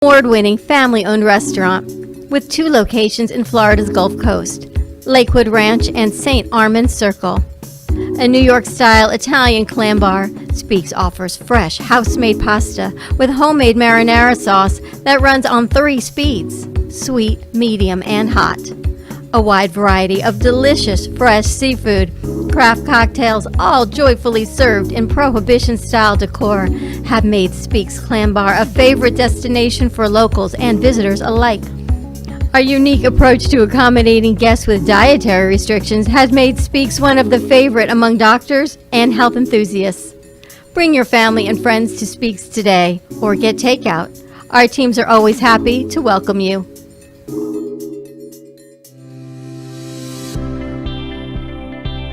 Award-winning family-owned restaurant with 2 locations in Florida's Gulf Coast, Lakewood Ranch and St. Armand's Circle. A New York-style Italian clam bar, Speaks offers fresh, house-made pasta with homemade marinara sauce that runs on 3 speeds: sweet, medium, and hot. A wide variety of delicious, fresh seafood, craft cocktails, all joyfully served in Prohibition-style decor, have made Speaks Clam Bar a favorite destination for locals and visitors alike. Our unique approach to accommodating guests with dietary restrictions has made Speaks one of the favorite among doctors and health enthusiasts. Bring your family and friends to Speaks today or get takeout. Our teams are always happy to welcome you.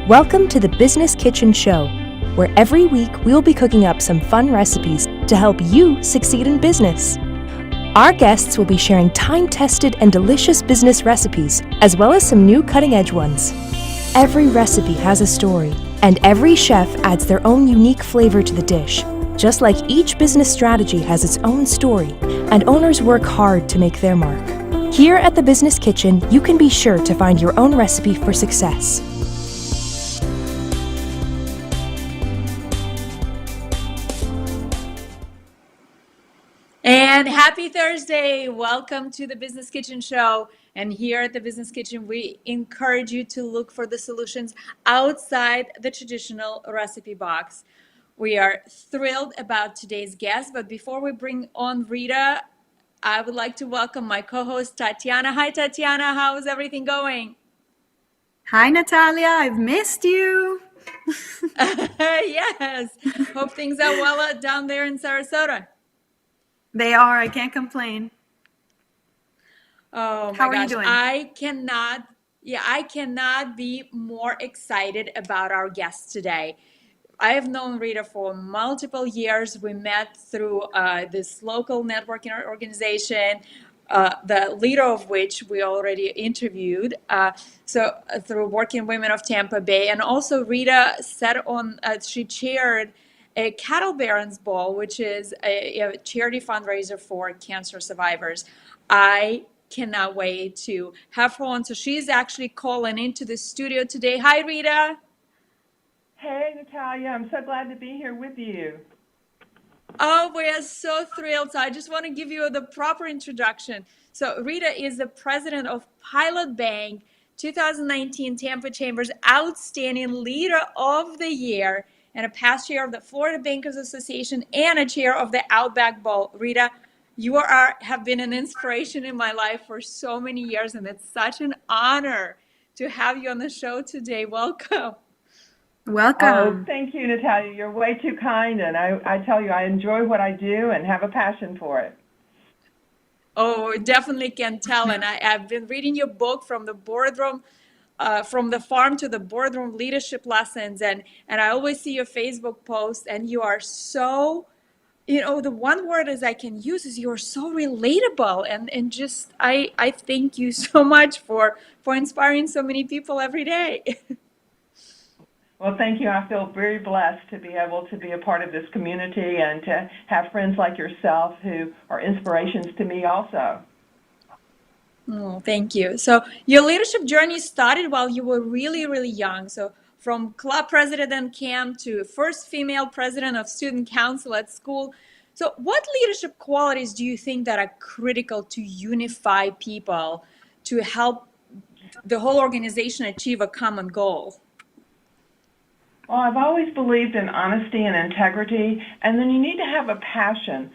Welcome to the Business Kitchen Show, where every week we'll be cooking up some fun recipes to help you succeed in business. Our guests will be sharing time-tested and delicious business recipes, as well as some new cutting-edge ones. Every recipe has a story, and every chef adds their own unique flavor to the dish. Just like each business strategy has its own story, and owners work hard to make their mark. Here at the Business Kitchen, you can be sure to find your own recipe for success. And happy Thursday. Welcome to the Business Kitchen Show. And here at the Business Kitchen, we encourage you to look for the solutions outside the traditional recipe box. We are thrilled about today's guest, but before we bring on Rita, I would like to welcome my co-host Tatiana. Hi, Tatiana. How's everything going? Hi, Natalia. I've missed you. Yes. Hope things are well down there in Sarasota. They are. I can't complain. Oh my How are gosh, you doing? I cannot be more excited about our guest today. I have known Rita for multiple years. We met through this local networking organization, the leader of which we already interviewed. Through Working Women of Tampa Bay, and also Rita she chaired a Cattle Barons Ball, which is a charity fundraiser for cancer survivors. I cannot wait to have her on. So she's actually calling into the studio today. Hi, Rita. Hey, Natalia. I'm so glad to be here with you. Oh, we are so thrilled. So I just want to give you the proper introduction. So Rita is the president of Pilot Bank 2019 Tampa Chamber's Outstanding Leader of the Year, and a past chair of the Florida Bankers Association and a chair of the Outback Bowl. Rita, you have been an inspiration in my life for so many years, and it's such an honor to have you on the show today. Welcome. Welcome. Oh, thank you, Natalia. You're way too kind, and I tell you, I enjoy what I do and have a passion for it. Oh, definitely can tell. And I've been reading your book, From the Boardroom, from the Farm to the Boardroom Leadership Lessons. And I always see your Facebook posts, and you are so, the one word as I can use is you're so relatable. And just, I thank you so much for inspiring so many people every day. Well, thank you. I feel very blessed to be able to be a part of this community and to have friends like yourself who are inspirations to me also. Oh, thank you. So your leadership journey started while you were really, really young. So from club president camp to first female president of student council at school. So what leadership qualities do you think that are critical to unify people to help the whole organization achieve a common goal? Well, I've always believed in honesty and integrity, and then you need to have a passion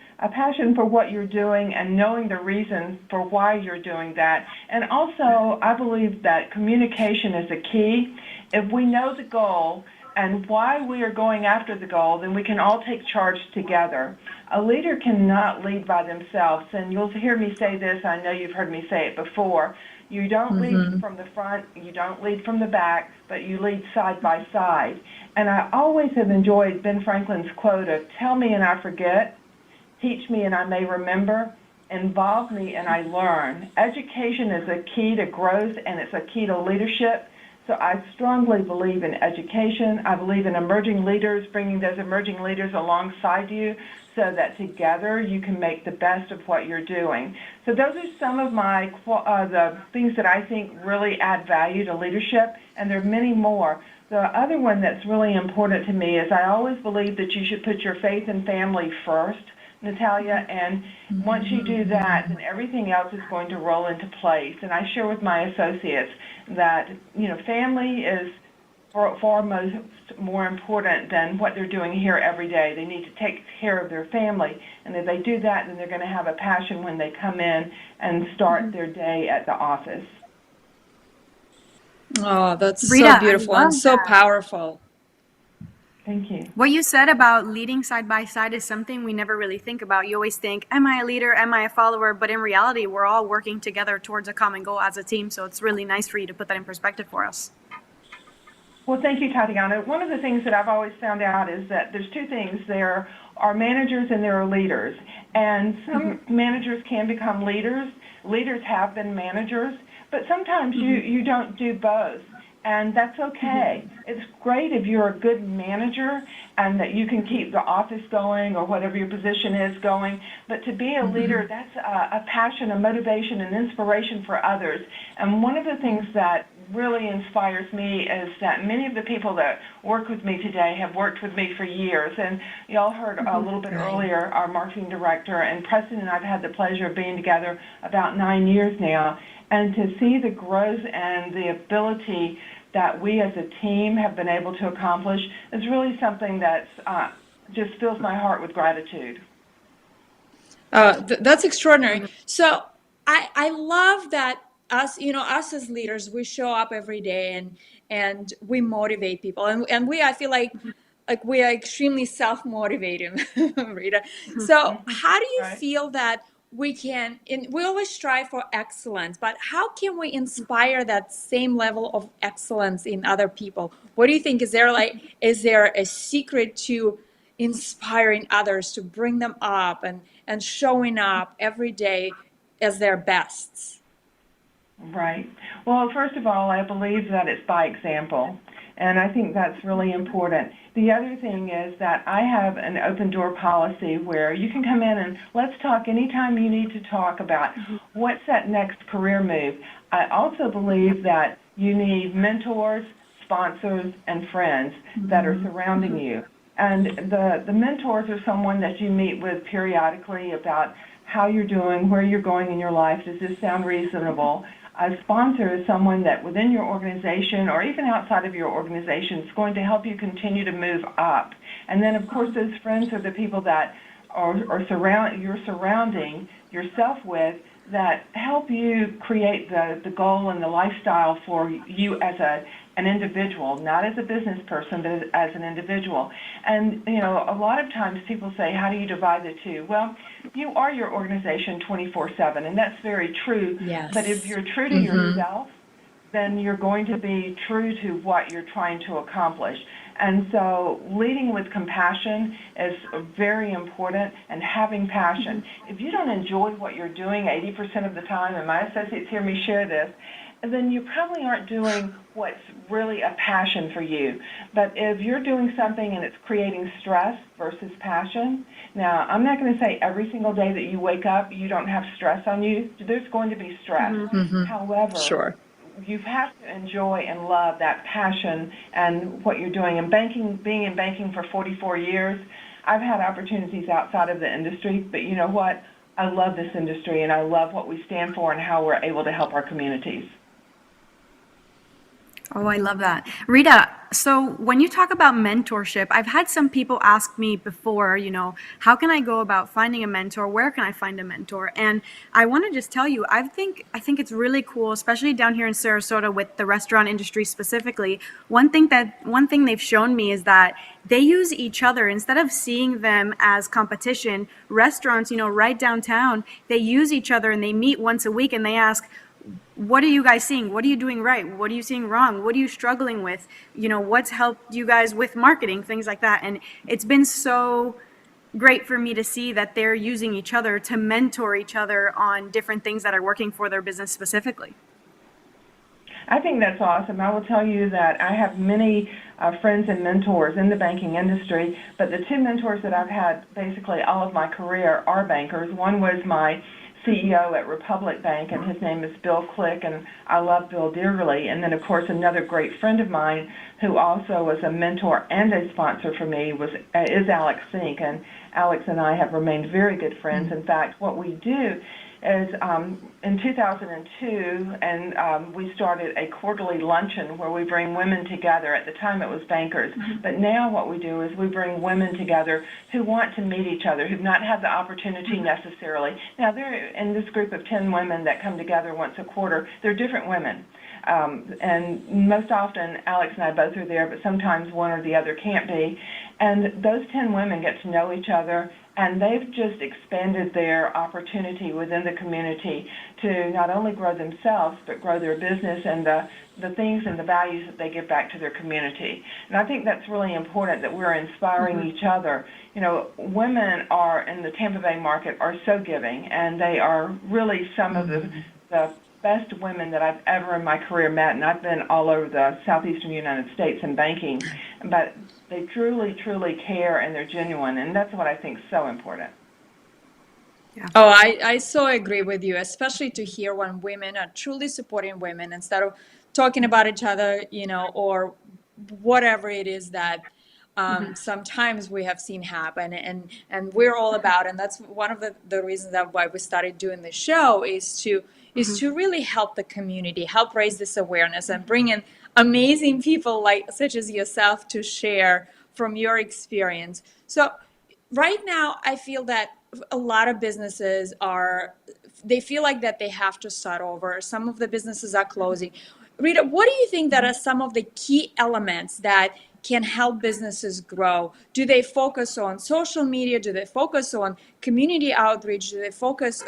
for what you're doing and knowing the reason for why you're doing that. And also, I believe that communication is a key. If we know the goal and why we are going after the goal, then we can all take charge together. A leader cannot lead by themselves, and you'll hear me say this, I know you've heard me say it before. You don't lead from the front, you don't lead from the back, but you lead side by side. And I always have enjoyed Ben Franklin's quote of, tell me and I forget, teach me and I may remember, involve me and I learn. Education is a key to growth and it's a key to leadership. So I strongly believe in education. I believe in emerging leaders, bringing those emerging leaders alongside you so that together you can make the best of what you're doing. So those are some of my the things that I think really add value to leadership, and there are many more. The other one that's really important to me is I always believe that you should put your faith and family first, Natalia, and once you do that, then everything else is going to roll into place. And I share with my associates that, family is far more important than what they're doing here every day. They need to take care of their family, and if they do that, then they're going to have a passion when they come in and start their day at the office. Oh, that's Rita, so beautiful I and love so that. powerful. Thank you. What you said about leading side by side is something we never really think about. You always think, am I a leader? Am I a follower? But in reality, we're all working together towards a common goal as a team. So it's really nice for you to put that in perspective for us. Well, thank you, Tatiana. One of the things that I've always found out is that there's two things. There are managers and there are leaders. And some managers can become leaders. Leaders have been managers. But sometimes you don't do both. And that's okay. It's great if you're a good manager and that you can keep the office going or whatever your position is going. But to be a leader, that's a passion, a motivation, an inspiration for others. And one of the things that really inspires me is that many of the people that work with me today have worked with me for years. And you all heard a little bit earlier, our marketing director, and Preston and I have had the pleasure of being together about 9 years now. And to see the growth and the ability that we as a team have been able to accomplish is really something that's just fills my heart with gratitude. That's extraordinary. So I love that us as leaders, we show up every day and we motivate people. And I feel like we are extremely self-motivating, Rita. So how do you Right. feel that we always strive for excellence, but how can we inspire that same level of excellence in other people? What do you think? Is there a secret to inspiring others to bring them up and showing up every day as their bests? Right. Well, first of all, I believe that it's by example, and I think that's really important. The other thing is that I have an open door policy where you can come in and let's talk anytime you need to talk about what's that next career move. I also believe that you need mentors, sponsors, and friends that are surrounding you. And the mentors are someone that you meet with periodically about how you're doing, where you're going in your life. Does this sound reasonable? A sponsor is someone that within your organization or even outside of your organization is going to help you continue to move up. And then, of course, those friends are the people that you're surrounding yourself with that help you create the goal and the lifestyle for you as an individual, not as a business person, but as an individual. And, a lot of times people say, how do you divide the two? Well, you are your organization 24/7, and that's very true. Yes. But if you're true to yourself, then you're going to be true to what you're trying to accomplish. And so leading with compassion is very important, and having passion. If you don't enjoy what you're doing 80% of the time, and my associates hear me share this, then you probably aren't doing what's really a passion for you. But if you're doing something and it's creating stress versus passion, now I'm not going to say every single day that you wake up you don't have stress on you. There's going to be stress. However, Sure. you have to enjoy and love that passion and what you're doing. And being in banking for 44 years, I've had opportunities outside of the industry, but you know what? I love this industry, and I love what we stand for and how we're able to help our communities. Oh, I love that. Rita, so when you talk about mentorship, I've had some people ask me before, how can I go about finding a mentor? Where can I find a mentor? And I want to just tell you, I think it's really cool, especially down here in Sarasota with the restaurant industry specifically. One thing they've shown me is that they use each other instead of seeing them as competition. Restaurants, right downtown, they use each other and they meet once a week and they ask, what are you guys seeing? What are you doing right? What are you seeing wrong? What are you struggling with? What's helped you guys with marketing, things like that. And it's been so great for me to see that they're using each other to mentor each other on different things that are working for their business specifically. I think that's awesome. I will tell you that I have many friends and mentors in the banking industry, but the two mentors that I've had basically all of my career are bankers. One was my CEO at Republic Bank, and his name is Bill Click, and I love Bill dearly. And then, of course, another great friend of mine who also was a mentor and a sponsor for me is Alex Sink, and Alex and I have remained very good friends. In fact, what we do is in 2002, and we started a quarterly luncheon where we bring women together. At the time it was bankers, but now what we do is we bring women together who want to meet each other, who've not had the opportunity necessarily. Now, they're in this group of 10 women that come together once a quarter. They're different women. And most often, Alex and I both are there, but sometimes one or the other can't be. And those 10 women get to know each other, and they've just expanded their opportunity within the community to not only grow themselves, but grow their business and the things and the values that they give back to their community. And I think that's really important, that we're inspiring each other. You know, women are in the Tampa Bay market are so giving, and they are really some of the best women that I've ever in my career met, and I've been all over the southeastern United States in banking, but they truly, truly care, and they're genuine, and that's what I think is so important. Oh, I so agree with you, especially to hear when women are truly supporting women instead of talking about each other, you know, or whatever it is that sometimes we have seen happen, and we're all about, and that's one of the reasons that why we started doing the show is to really help the community, help raise this awareness, and bring in amazing people like such as yourself to share from your experience. So right now, I feel that a lot of businesses they feel like that they have to start over. Some of the businesses are closing. Rita, what do you think that are some of the key elements that can help businesses grow? Do they focus on social media? Do they focus on community outreach? Do they focus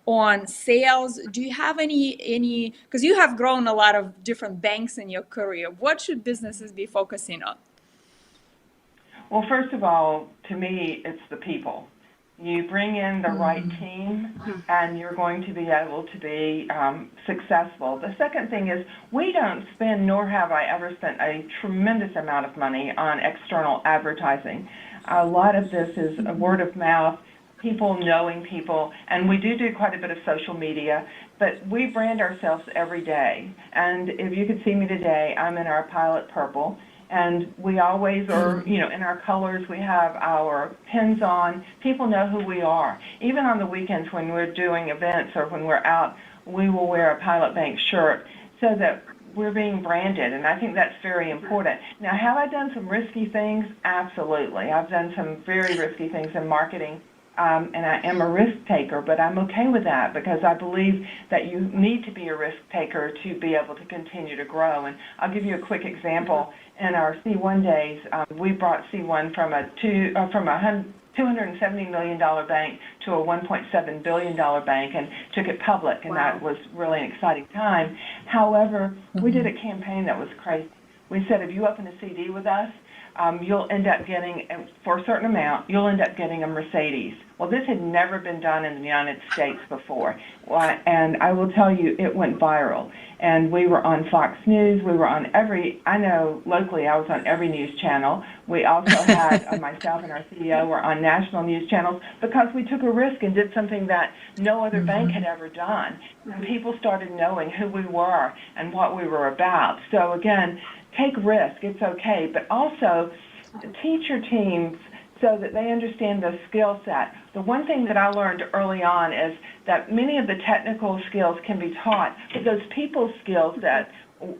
on sales? Do you have any, because you have grown a lot of different banks in your career, what should businesses be focusing on? Well, first of all, to me, it's the people. You bring in the right team, and you're going to be able to be successful. The second thing is we don't spend, nor have I ever spent, a tremendous amount of money on external advertising. A lot of this is word of mouth, people knowing people, and we do quite a bit of social media, but we brand ourselves every day. And if you could see me today, I'm in our Pilot Purple, and we always are, you know, in our colors, we have our pins on. People know who we are. Even on the weekends when we're doing events or when we're out, we will wear a Pilot Bank shirt so that we're being branded, and I think that's very important. Now, have I done some risky things? Absolutely. I've done some very risky things in marketing. And I am a risk taker, but I'm okay with that because I believe that you need to be a risk taker to be able to continue to grow. And I'll give you a quick example. In our C1 days, we brought C1 from a $270 million bank to a $1.7 billion bank and took it public, and that was really an exciting time. However, we did a campaign that was crazy. We said, if you open a CD with us, you'll end up getting, for a certain amount, you'll end up getting a Mercedes. Well, this had never been done in the United States before, and I will tell you, it went viral. And we were on Fox News. We were on I know locally I was on every news channel. We also had, myself and our CEO were on national news channels because we took a risk and did something that no other bank had ever done. And people started knowing who we were and what we were about. So again, take risk, it's okay, but also teach your teams so that they understand the skill set. The one thing that I learned early on is that many of the technical skills can be taught, but those people skills that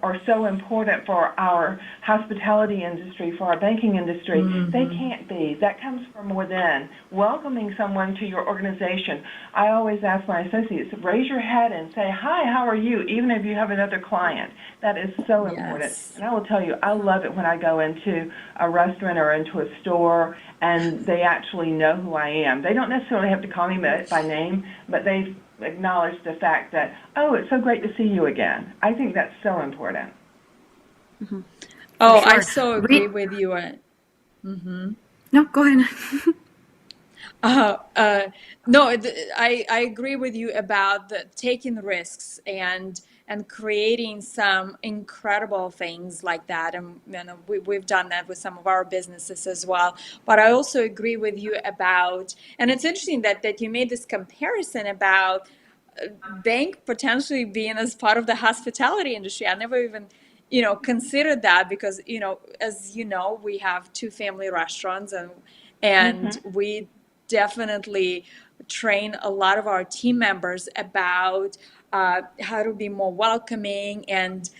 are so important for our hospitality industry, for our banking industry, they can't be. That comes from within. Welcoming someone to your organization. I always ask my associates, raise your head and say, hi, how are you, even if you have another client. That is so important. And I will tell you, I love it when I go into a restaurant or into a store and they actually know who I am. They don't necessarily have to call me by name, but they acknowledge the fact that, oh, it's so great to see you again. I think that's so important. Oh, I so agree with you. No, go ahead. No, I agree with you about taking risks and and creating some incredible things like that. And we've done that with some of our businesses as well. But I also agree with you about, and it's interesting that you made this comparison about bank potentially being as part of the hospitality industry. I never even considered that, because as you know, we have two family restaurants, and we definitely train a lot of our team members about how to be more welcoming, and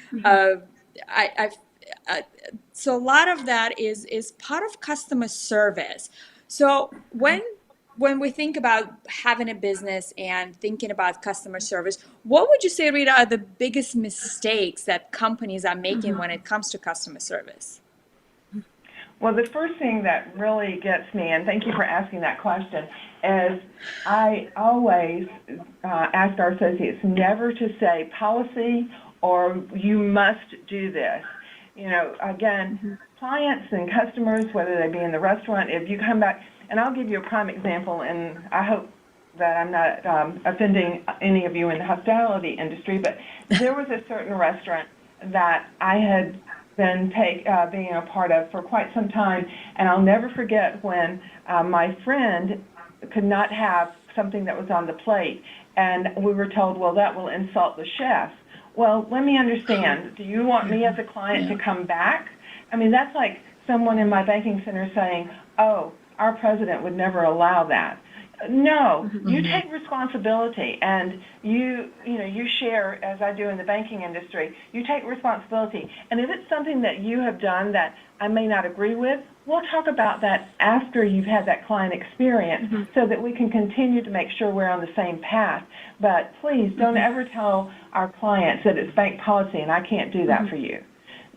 so a lot of that is part of customer service. So when we think about having a business and thinking about customer service, what would you say, Rita, are the biggest mistakes that companies are making when it comes to customer service? Well, the first thing that really gets me, and thank you for asking that question, is I always ask our associates never to say policy or you must do this. Again, clients and customers, whether they be in the restaurant, if you come back, and I'll give you a prime example, and I hope that I'm not offending any of you in the hospitality industry, but there was a certain restaurant that I had been being a part of for quite some time, and I'll never forget when my friend could not have something that was on the plate, and we were told, well, that will insult the chef. Well, let me understand. Do you want me as a client to come back? I mean, that's like someone in my banking center saying, oh, our president would never allow that. No, you take responsibility, and you share, as I do in the banking industry, you take responsibility. And if it's something that you have done that I may not agree with, we'll talk about that after you've had that client experience so that we can continue to make sure we're on the same path. But please don't ever tell our clients that it's bank policy and I can't do that for you.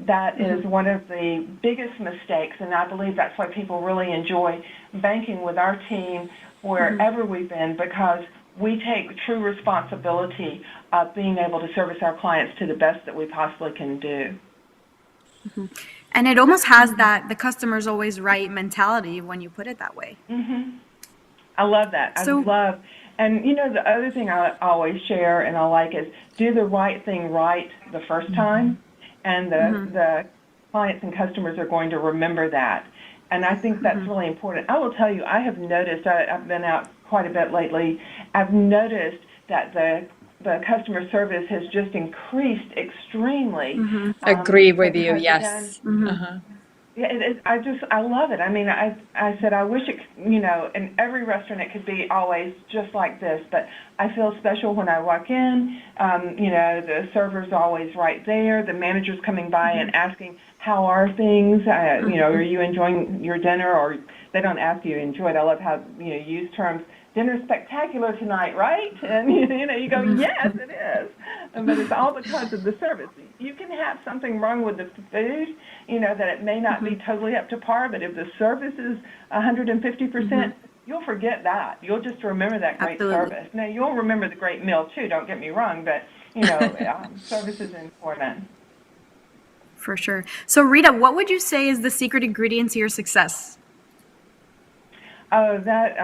That is one of the biggest mistakes, and I believe that's why people really enjoy banking with our team wherever we've been, because we take true responsibility of being able to service our clients to the best that we possibly can do. And it almost has that the customer's always right mentality when you put it that way. I love that. And the other thing I always share and I like is do the right thing right the first time, and the clients and customers are going to remember that. And I think that's really important. I will tell you, I have noticed, I've been out quite a bit lately, I've noticed that the customer service has just increased extremely. Agree with you, yes. Yeah, I love it. I mean, I said I wish it, in every restaurant it could be always just like this, but I feel special when I walk in. The server's always right there. The manager's coming by and asking, how are things? Are you enjoying your dinner? Or they don't ask you enjoy it. I love how, you use terms, dinner's spectacular tonight, right? And, you go, yes, it is. But it's all because of the service. You can have something wrong with the food, that it may not be totally up to par, but if the service is 150%, you'll forget that. You'll just remember that great service. Now, you'll remember the great meal, too, don't get me wrong, but, service is important. For sure. So, Rita, what would you say is the secret ingredient to your success? Oh, that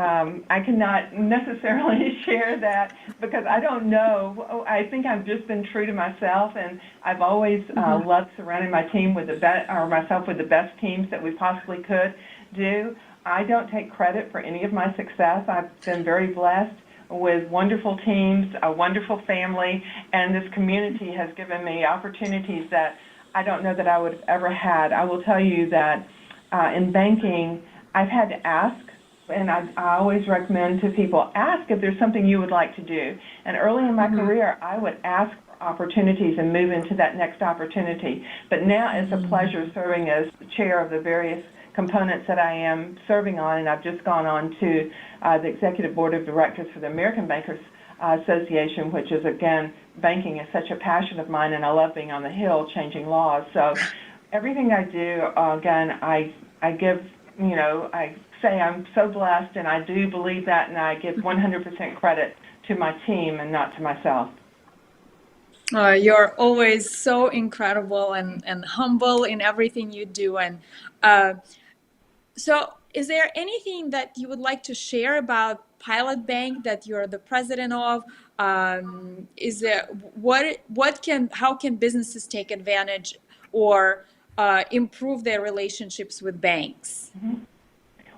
I cannot necessarily share that because I don't know. I think I've just been true to myself, and I've always loved surrounding my team with myself with the best teams that we possibly could do. I don't take credit for any of my success. I've been very blessed with wonderful teams, a wonderful family, and this community has given me opportunities that I don't know that I would have ever had. I will tell you that in banking, I've had to ask. And I always recommend to people, ask if there's something you would like to do. And early in my career, I would ask for opportunities and move into that next opportunity. But now it's a pleasure serving as chair of the various components that I am serving on, and I've just gone on to the Executive Board of Directors for the American Bankers Association, which is, again, banking is such a passion of mine, and I love being on the Hill changing laws. So everything I do, again, I give, I say I'm so blessed, and I do believe that, and I give 100% credit to my team and not to myself. You're always so incredible and humble in everything you do. And so is there anything that you would like to share about Pilot Bank that you're the president of? Is there how can businesses take advantage or improve their relationships with banks?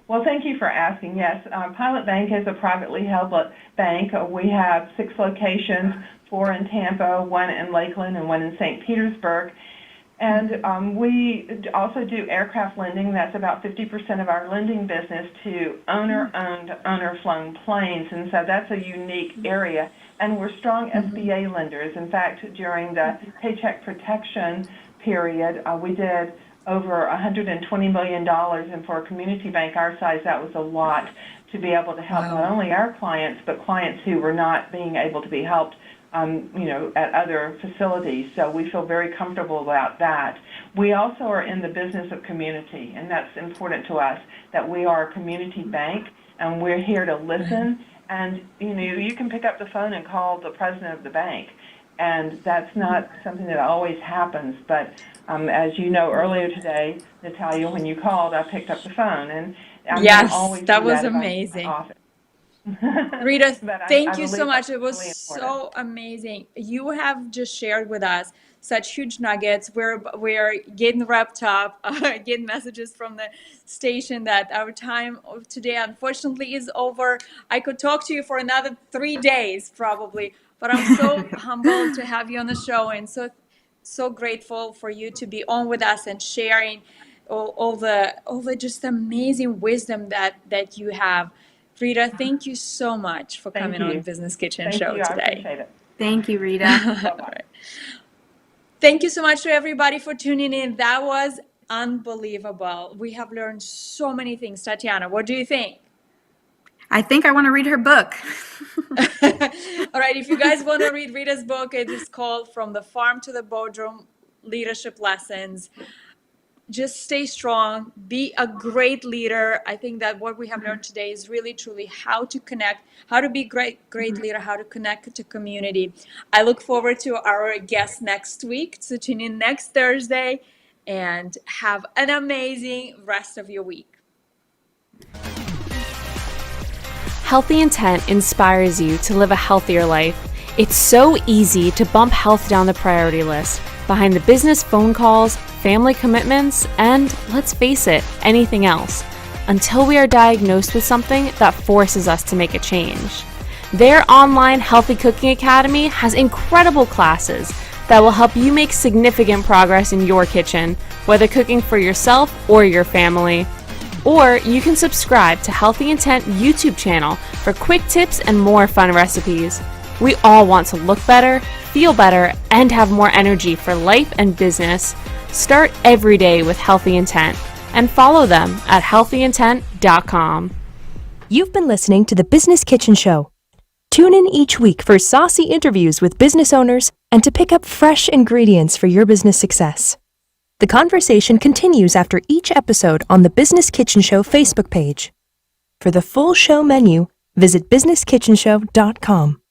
Well, thank you for asking. Yes, Pilot Bank is a privately held bank. We have 6 locations, 4 in Tampa, 1 in Lakeland, and 1 in St. Petersburg. And we also do aircraft lending. That's about 50% of our lending business to owner-owned, owner-flown planes. And so that's a unique area. And we're strong SBA lenders. In fact, during the Paycheck Protection period, we did over $120 million. And for a community bank our size, that was a lot to be able to help not only our clients, but clients who were not being able to be helped at other facilities. So we feel very comfortable about that. We also are in the business of community, and that's important to us, that we are a community bank, and we're here to listen. And, you can pick up the phone and call the president of the bank, and that's not something that always happens. But as you know, earlier today, Natalia, when you called, I picked up the phone, and I'm Yes, always that do was that if I'm in my amazing. office. Rita, But I thank you believe so much. that's It was really so important. amazing. You have just shared with us such huge nuggets. We're getting wrapped up, getting messages from the station that our time of today, unfortunately, is over. I could talk to you for another 3 days probably, but I'm so humbled to have you on the show, and so grateful for you to be on with us and sharing all the just amazing wisdom that you have. Rita, thank you so much for Thank coming on you. Business Kitchen Thank Show you. I today. appreciate it. Thank you, Rita. Bye-bye. Thank you so much to everybody for tuning in. That was unbelievable. We have learned so many things. Tatiana, what do you think? I think I want to read her book. All right, if you guys want to read Rita's book, it is called From the Farm to the Boardroom, Leadership Lessons. Just stay strong, be a great leader. I think that what we have learned today is really truly how to connect, how to be great leader, how to connect to community. I look forward to our guest next week. So tune in next Thursday and have an amazing rest of your week. Healthy Intent inspires you to live a healthier life. It's so easy to bump health down the priority list behind the business phone calls, family commitments, and, let's face it, anything else, until we are diagnosed with something that forces us to make a change. Their online Healthy Cooking Academy has incredible classes that will help you make significant progress in your kitchen, whether cooking for yourself or your family. Or you can subscribe to Healthy Intent YouTube channel for quick tips and more fun recipes. We all want to look better, feel better, and have more energy for life and business. Start every day with Healthy Intent and follow them at healthyintent.com. You've been listening to the Business Kitchen Show. Tune in each week for saucy interviews with business owners and to pick up fresh ingredients for your business success. The conversation continues after each episode on the Business Kitchen Show Facebook page. For the full show menu, visit businesskitchenshow.com.